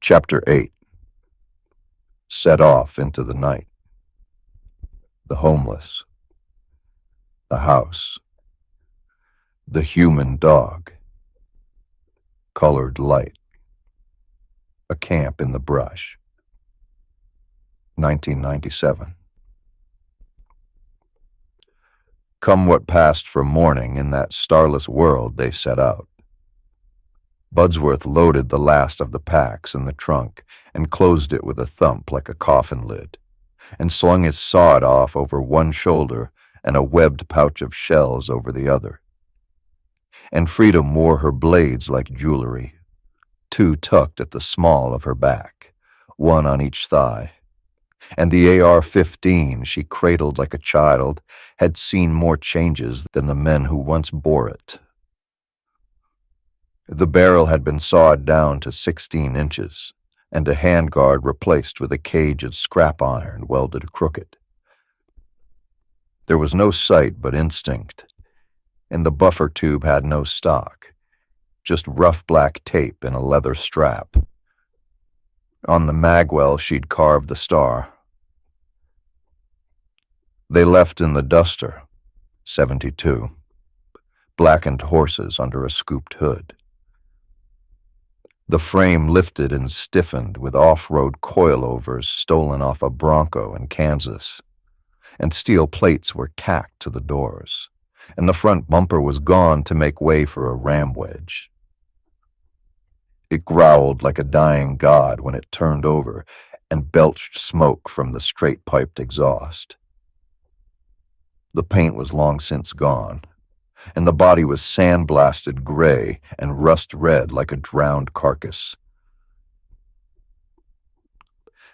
Chapter 8. Set off into the night. The homeless. The house. The human dog. Colored light. A camp in the brush. 1997. Come what passed for morning, in that starless world they set out. Budsworth loaded the last of the packs in the trunk and closed it with a thump like a coffin lid, and slung his sawed off over one shoulder and a webbed pouch of shells over the other. And Freedom wore her blades like jewelry, two tucked at the small of her back, one on each thigh. And the AR-15 she cradled like a child had seen more changes than the men who once bore it. The barrel had been sawed down to 16 inches, and a handguard replaced with a cage of scrap iron welded crooked. There was no sight but instinct, and the buffer tube had no stock, just rough black tape in a leather strap. On the magwell she'd carved the star. They left in the Duster, 72, blackened horses under a scooped hood. The frame lifted and stiffened with off-road coilovers stolen off a Bronco in Kansas, and steel plates were cacked to the doors, and the front bumper was gone to make way for a ram wedge. It growled like a dying god when it turned over and belched smoke from the straight-piped exhaust. The paint was long since gone, and the body was sandblasted gray and rust-red like a drowned carcass.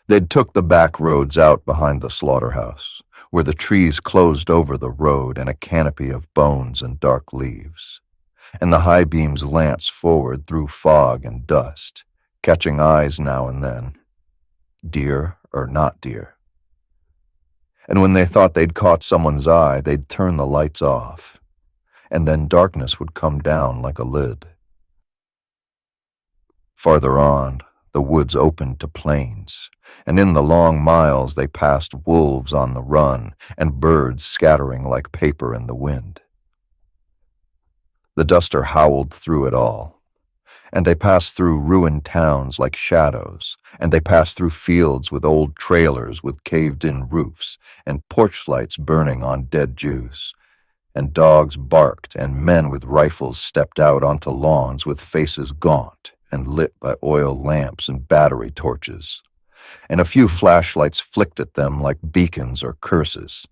They'd took the back roads out behind the slaughterhouse, where the trees closed over the road in a canopy of bones and dark leaves, and the high beams lanced forward through fog and dust, catching eyes now and then, deer or not deer. And when they thought they'd caught someone's eye, they'd turn the lights off, and then darkness would come down like a lid. Farther on, the woods opened to plains, and in the long miles they passed wolves on the run and birds scattering like paper in the wind. The Duster howled through it all, and they passed through ruined towns like shadows, and they passed through fields with old trailers with caved-in roofs and porch lights burning on dead Jews, and dogs barked and men with rifles stepped out onto lawns with faces gaunt and lit by oil lamps and battery torches, and a few flashlights flicked at them like beacons or curses.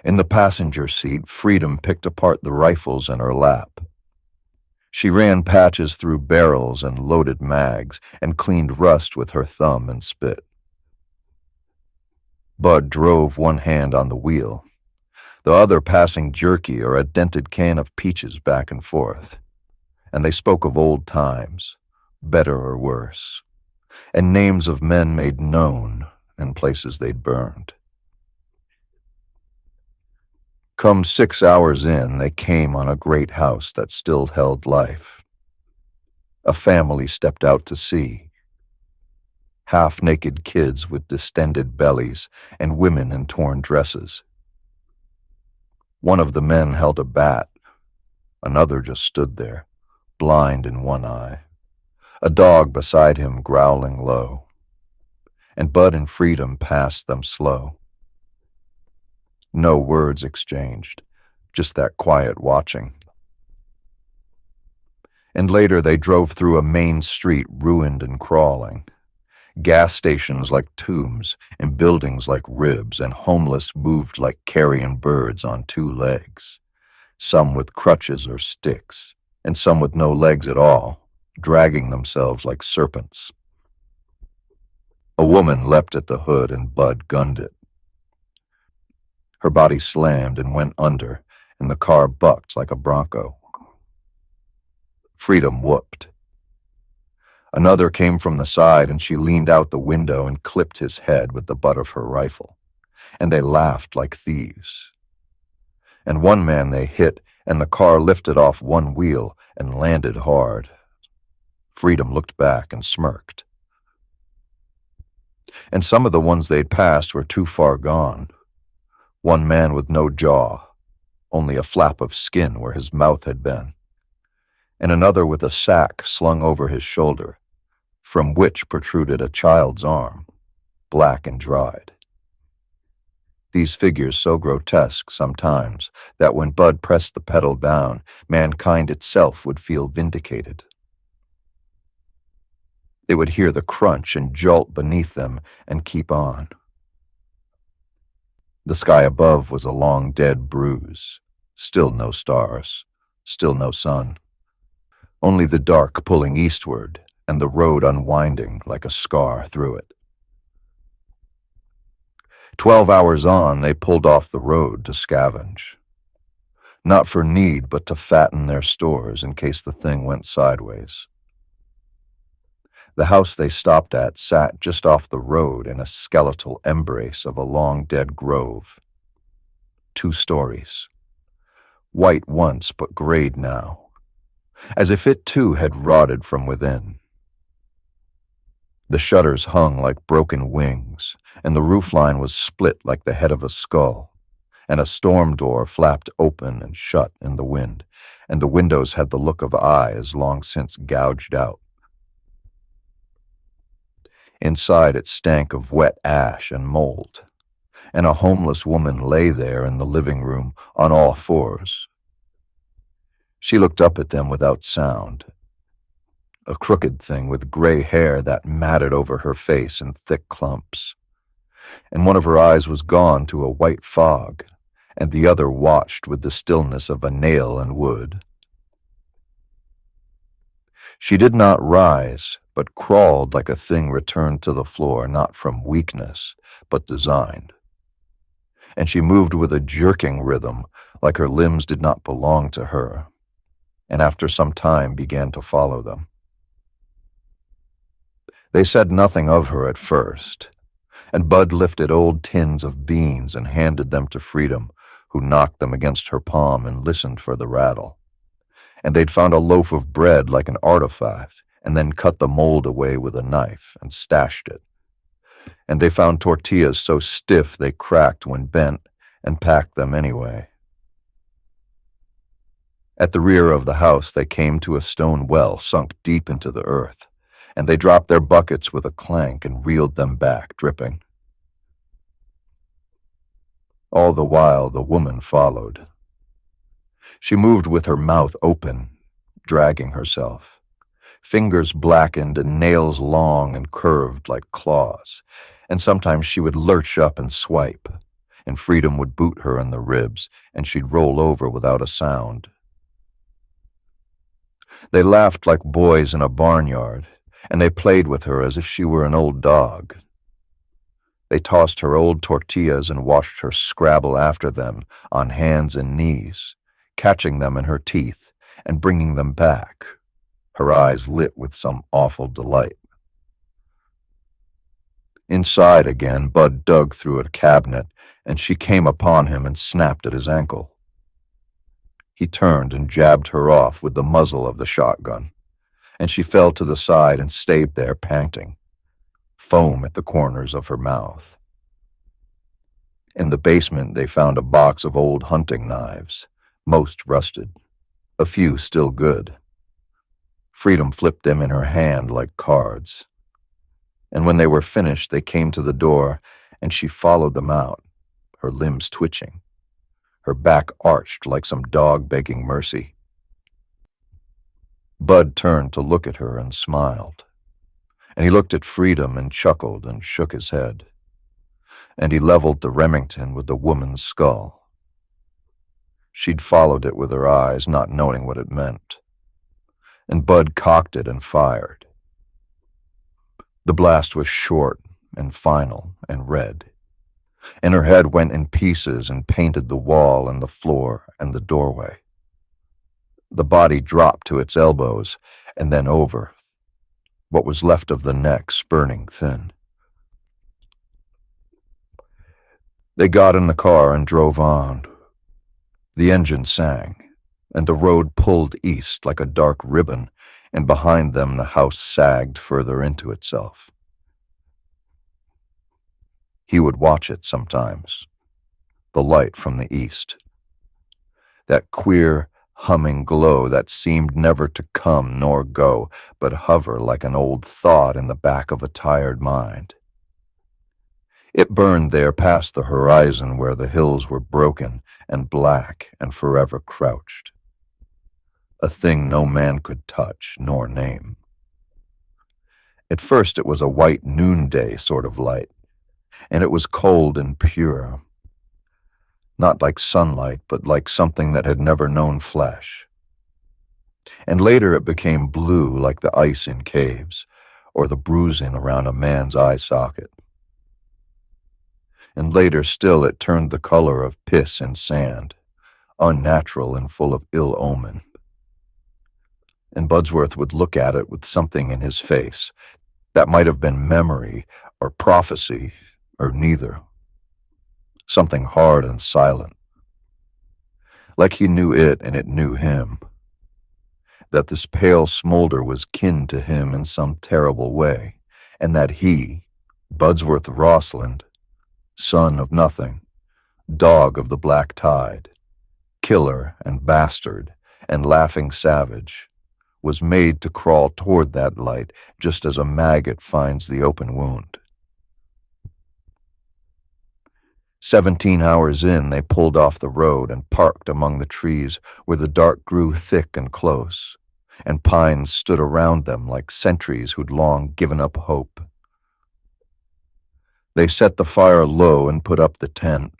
In the passenger seat, Freedom picked apart the rifles in her lap. She ran patches through barrels and loaded mags and cleaned rust with her thumb and spit. Bud drove one hand on the wheel, the other passing jerky or a dented can of peaches back and forth, and they spoke of old times, better or worse, and names of men made known and places they'd burned. Come 6 hours in, they came on a great house that still held life. A family stepped out to sea. Half-naked kids with distended bellies and women in torn dresses. One of the men held a bat. Another just stood there, blind in one eye. A dog beside him growling low. And Bud and Freedom passed them slow. No words exchanged, just that quiet watching. And later they drove through a main street ruined and crawling. Gas stations like tombs, and buildings like ribs, and homeless moved like carrion birds on two legs, some with crutches or sticks, and some with no legs at all, dragging themselves like serpents. A woman leapt at the hood and Bud gunned it. Her body slammed and went under, and the car bucked like a Bronco. Freedom whooped. Another came from the side, and she leaned out the window and clipped his head with the butt of her rifle, and they laughed like thieves. And one man they hit, and the car lifted off one wheel and landed hard. Freedom looked back and smirked. And some of the ones they'd passed were too far gone. One man with no jaw, only a flap of skin where his mouth had been, and another with a sack slung over his shoulder, from which protruded a child's arm, black and dried. These figures so grotesque sometimes that when Bud pressed the pedal down, mankind itself would feel vindicated. They would hear the crunch and jolt beneath them and keep on. The sky above was a long dead bruise, still no stars, still no sun. Only the dark pulling eastward and the road unwinding like a scar through it. 12 hours on, they pulled off the road to scavenge. Not for need, but to fatten their stores in case the thing went sideways. The house they stopped at sat just off the road in a skeletal embrace of a long-dead grove. 2 stories. White once, but grayed now, as if it too had rotted from within. The shutters hung like broken wings, and the roofline was split like the head of a skull, and a storm door flapped open and shut in the wind, and the windows had the look of eyes long since gouged out. Inside it stank of wet ash and mold, and a homeless woman lay there in the living room on all fours. She looked up at them without sound, a crooked thing with gray hair that matted over her face in thick clumps, and one of her eyes was gone to a white fog, and the other watched with the stillness of a nail in wood. She did not rise, but crawled like a thing returned to the floor, not from weakness, but designed. And she moved with a jerking rhythm, like her limbs did not belong to her, and after some time began to follow them. They said nothing of her at first, and Bud lifted old tins of beans and handed them to Freedom, who knocked them against her palm and listened for the rattle. And they'd found a loaf of bread like an artifact, and then cut the mold away with a knife and stashed it. And they found tortillas so stiff they cracked when bent, and packed them anyway. At the rear of the house they came to a stone well sunk deep into the earth, and they dropped their buckets with a clank and reeled them back, dripping. All the while the woman followed. She moved with her mouth open, dragging herself, fingers blackened and nails long and curved like claws, and sometimes she would lurch up and swipe, and Freedom would boot her in the ribs, and she'd roll over without a sound. They laughed like boys in a barnyard, and they played with her as if she were an old dog. They tossed her old tortillas and watched her scrabble after them on hands and knees, catching them in her teeth and bringing them back, her eyes lit with some awful delight. Inside again, Bud dug through a cabinet, and she came upon him and snapped at his ankle. He turned and jabbed her off with the muzzle of the shotgun, and she fell to the side and stayed there panting, foam at the corners of her mouth. In the basement they found a box of old hunting knives, most rusted, a few still good. Freedom flipped them in her hand like cards. And when they were finished, they came to the door, and she followed them out, her limbs twitching, her back arched like some dog begging mercy. Bud turned to look at her and smiled, and he looked at Freedom and chuckled and shook his head, and he leveled the Remington with the woman's skull. She'd followed it with her eyes, not knowing what it meant, and Bud cocked it and fired. The blast was short and final and red, and her head went in pieces and painted the wall and the floor and the doorway. The body dropped to its elbows and then over, what was left of the neck spurning thin. They got in the car and drove on. The engine sang, and the road pulled east like a dark ribbon and behind them the house sagged further into itself. He would watch it sometimes, the light from the east. That queer, humming glow that seemed never to come nor go, but hover like an old thought in the back of a tired mind. It burned there past the horizon where the hills were broken and black and forever crouched. A thing no man could touch nor name. At first it was a white noonday sort of light, and it was cold and pure. Not like sunlight, but like something that had never known flesh. And later it became blue like the ice in caves, or the bruising around a man's eye socket. And later still it turned the color of piss and sand, unnatural and full of ill omen. And Budsworth would look at it with something in his face that might have been memory or prophecy or neither. Something hard and silent. Like he knew it and it knew him. That this pale smolder was kin to him in some terrible way, and that he, Budsworth Rossland, son of nothing, dog of the black tide, killer and bastard and laughing savage, was made to crawl toward that light just as a maggot finds the open wound. 17 hours in, they pulled off the road and parked among the trees where the dark grew thick and close, and pines stood around them like sentries who'd long given up hope. They set the fire low and put up the tent,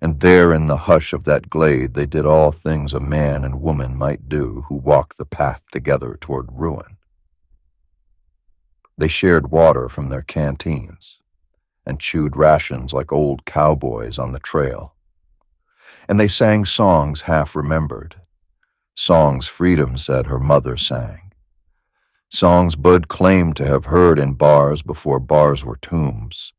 and there in the hush of that glade they did all things a man and woman might do who walk the path together toward ruin. They shared water from their canteens, and chewed rations like old cowboys on the trail. And they sang songs half-remembered, songs Freedom said her mother sang, songs Bud claimed to have heard in bars before bars were tombs.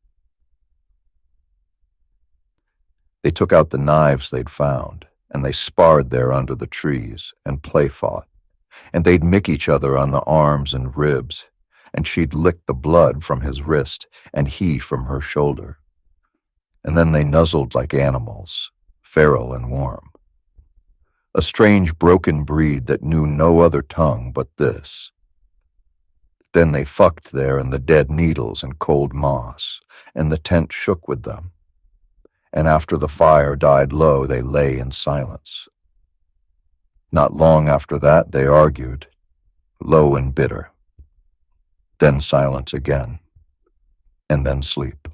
They took out the knives they'd found, and they sparred there under the trees and play-fought, and they'd mick each other on the arms and ribs, and she'd lick the blood from his wrist and he from her shoulder. And then they nuzzled like animals, feral and warm. A strange broken breed that knew no other tongue but this. Then they fucked there in the dead needles and cold moss, and the tent shook with them. And after the fire died low, they lay in silence. Not long after that, they argued, low and bitter. Then silence again, and then sleep.